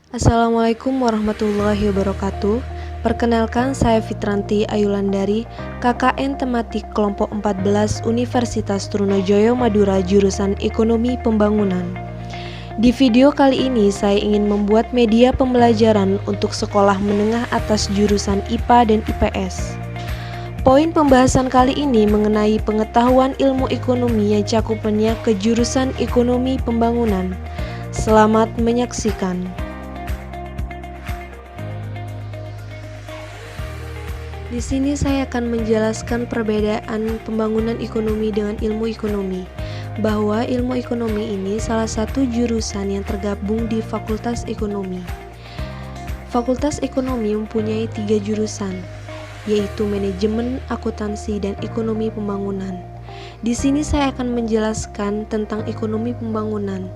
Assalamualaikum warahmatullahi wabarakatuh. Perkenalkan, saya Fitranti Ayulandari, KKN Tematik Kelompok 14 Universitas Trunojoyo Madura, jurusan Ekonomi Pembangunan. Di video kali ini saya ingin membuat media pembelajaran untuk sekolah menengah atas jurusan IPA dan IPS. Poin pembahasan kali ini mengenai pengetahuan ilmu ekonomi yang cakupannya ke jurusan Ekonomi Pembangunan. Selamat menyaksikan. Di sini saya akan menjelaskan perbedaan pembangunan ekonomi dengan ilmu ekonomi, bahwa ilmu ekonomi ini salah satu jurusan yang tergabung di Fakultas Ekonomi. Fakultas Ekonomi mempunyai 3 jurusan, yaitu manajemen, akuntansi, dan ekonomi pembangunan. Di sini saya akan menjelaskan tentang ekonomi pembangunan.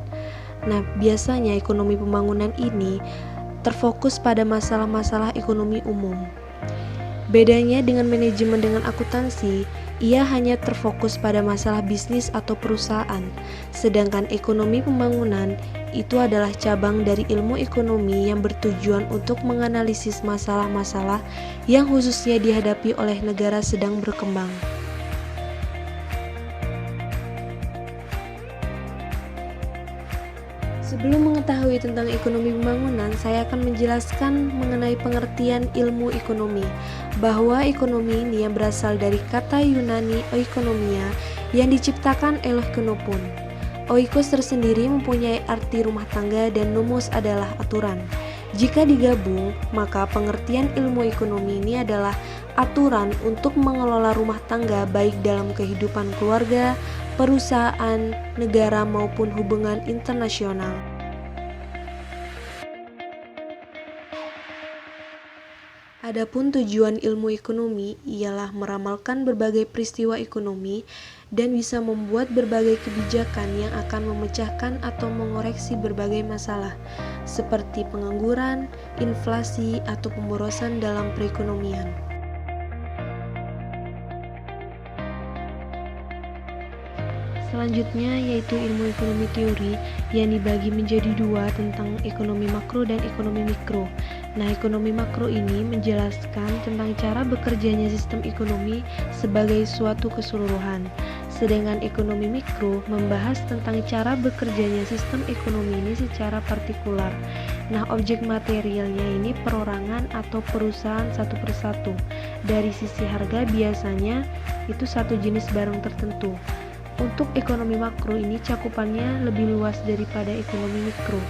Nah, biasanya ekonomi pembangunan ini terfokus pada masalah-masalah ekonomi umum. Bedanya dengan manajemen dengan akuntansi, ia hanya terfokus pada masalah bisnis atau perusahaan, sedangkan ekonomi pembangunan itu adalah cabang dari ilmu ekonomi yang bertujuan untuk menganalisis masalah-masalah yang khususnya dihadapi oleh negara sedang berkembang. Sebelum mengetahui tentang ekonomi pembangunan, saya akan menjelaskan mengenai pengertian ilmu ekonomi, bahwa ekonomi ini yang berasal dari kata Yunani oikonomia yang diciptakan oleh Xenopon. Oikos tersendiri mempunyai arti rumah tangga dan nomos adalah aturan. Jika digabung, maka pengertian ilmu ekonomi ini adalah aturan untuk mengelola rumah tangga baik dalam kehidupan keluarga, perusahaan, negara maupun hubungan internasional. Adapun tujuan ilmu ekonomi ialah meramalkan berbagai peristiwa ekonomi dan bisa membuat berbagai kebijakan yang akan memecahkan atau mengoreksi berbagai masalah seperti pengangguran, inflasi, atau pemborosan dalam perekonomian. Selanjutnya yaitu ilmu ekonomi teori yang dibagi menjadi dua tentang ekonomi makro dan ekonomi mikro. Nah, ekonomi makro ini menjelaskan tentang cara bekerjanya sistem ekonomi sebagai suatu keseluruhan. Sedangkan ekonomi mikro membahas tentang cara bekerjanya sistem ekonomi ini secara partikular. Nah, objek materialnya ini perorangan atau perusahaan satu persatu. Dari sisi harga biasanya itu satu jenis barang tertentu. Untuk ekonomi makro ini cakupannya lebih luas daripada ekonomi mikro.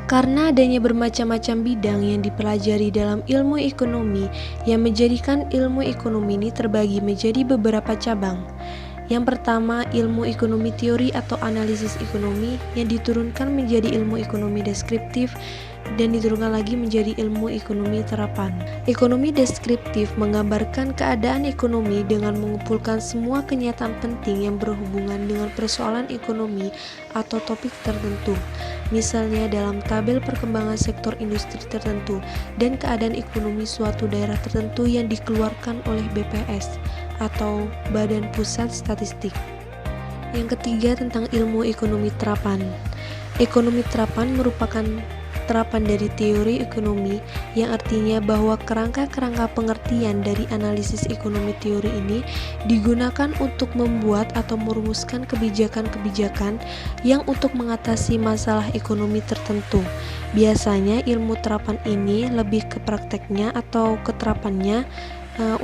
Karena adanya bermacam-macam bidang yang dipelajari dalam ilmu ekonomi yang menjadikan ilmu ekonomi ini terbagi menjadi beberapa cabang. Yang pertama, ilmu ekonomi teori atau analisis ekonomi yang diturunkan menjadi ilmu ekonomi deskriptif dan diturunkan lagi menjadi ilmu ekonomi terapan. Ekonomi deskriptif menggambarkan keadaan ekonomi dengan mengumpulkan semua kenyataan penting yang berhubungan dengan persoalan ekonomi atau topik tertentu. Misalnya dalam tabel perkembangan sektor industri tertentu dan keadaan ekonomi suatu daerah tertentu yang dikeluarkan oleh BPS atau Badan Pusat Statistik. Yang ketiga tentang ilmu ekonomi terapan. Ekonomi terapan merupakan terapan dari teori ekonomi yang artinya bahwa kerangka-kerangka pengertian dari analisis ekonomi teori ini digunakan untuk membuat atau merumuskan kebijakan-kebijakan yang untuk mengatasi masalah ekonomi tertentu. Biasanya ilmu terapan ini lebih ke prakteknya atau keterapannya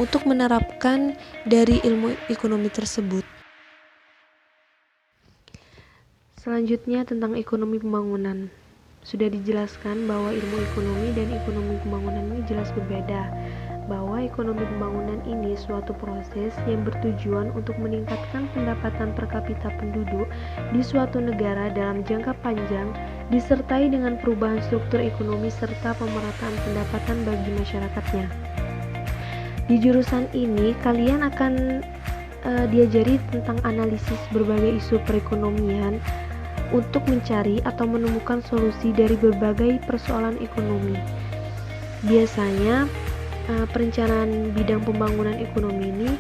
untuk menerapkan dari ilmu ekonomi tersebut. Selanjutnya tentang ekonomi pembangunan. Sudah dijelaskan bahwa ilmu ekonomi dan ekonomi pembangunan ini jelas berbeda, bahwa ekonomi pembangunan ini suatu proses yang bertujuan untuk meningkatkan pendapatan per kapita penduduk di suatu negara dalam jangka panjang, disertai dengan perubahan struktur ekonomi serta pemerataan pendapatan bagi masyarakatnya. Di jurusan ini kalian akan diajari tentang analisis berbagai isu perekonomian untuk mencari atau menemukan solusi dari berbagai persoalan ekonomi. Biasanya perencanaan bidang pembangunan ekonomi ini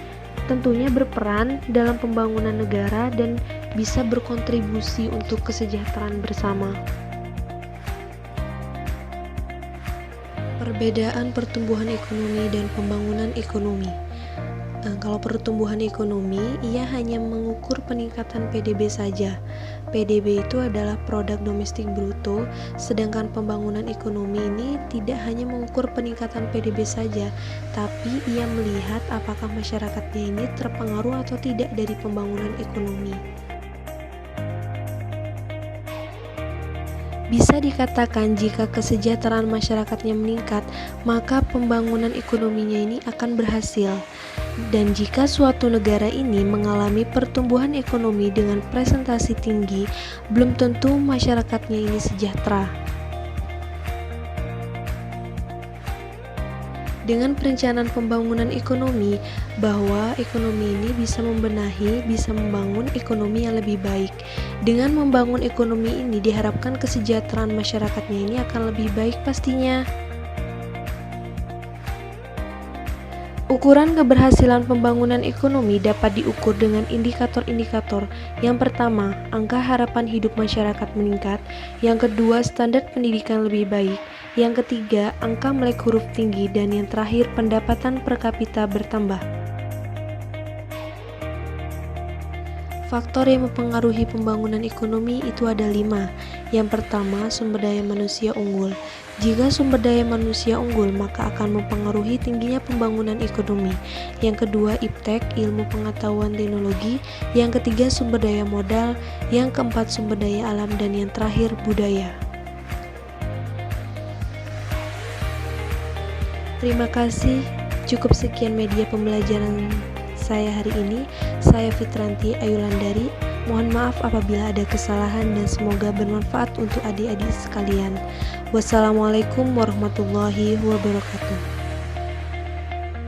tentunya berperan dalam pembangunan negara dan bisa berkontribusi untuk kesejahteraan bersama. Perbedaan pertumbuhan ekonomi dan pembangunan ekonomi. Kalau pertumbuhan ekonomi, ia hanya mengukur peningkatan PDB saja. PDB itu adalah produk domestik bruto, sedangkan pembangunan ekonomi ini tidak hanya mengukur peningkatan PDB saja, tapi ia melihat apakah masyarakatnya ini terpengaruh atau tidak dari pembangunan ekonomi. Bisa dikatakan jika kesejahteraan masyarakatnya meningkat, maka pembangunan ekonominya ini akan berhasil. Dan jika suatu negara ini mengalami pertumbuhan ekonomi dengan presentasi tinggi, belum tentu masyarakatnya ini sejahtera. Dengan perencanaan pembangunan ekonomi, bahwa ekonomi ini bisa membenahi, bisa membangun ekonomi yang lebih baik. Dengan membangun ekonomi ini diharapkan kesejahteraan masyarakatnya ini akan lebih baik pastinya. Ukuran keberhasilan pembangunan ekonomi dapat diukur dengan indikator-indikator. Yang pertama, angka harapan hidup masyarakat meningkat. Yang kedua, standar pendidikan lebih baik. Yang ketiga, angka melek huruf tinggi. Dan yang terakhir, pendapatan per kapita bertambah. Faktor yang mempengaruhi pembangunan ekonomi itu ada 5. Yang pertama, sumber daya manusia unggul. Jika sumber daya manusia unggul, maka akan mempengaruhi tingginya pembangunan ekonomi. Yang kedua, iptek, ilmu pengetahuan teknologi. Yang ketiga, sumber daya modal. Yang keempat, sumber daya alam. Dan yang terakhir, budaya. Terima kasih. Cukup sekian media pembelajaran saya hari ini. Saya Fitranti Ayulandari. Mohon maaf apabila ada kesalahan dan semoga bermanfaat untuk adik-adik sekalian. Wassalamualaikum warahmatullahi wabarakatuh.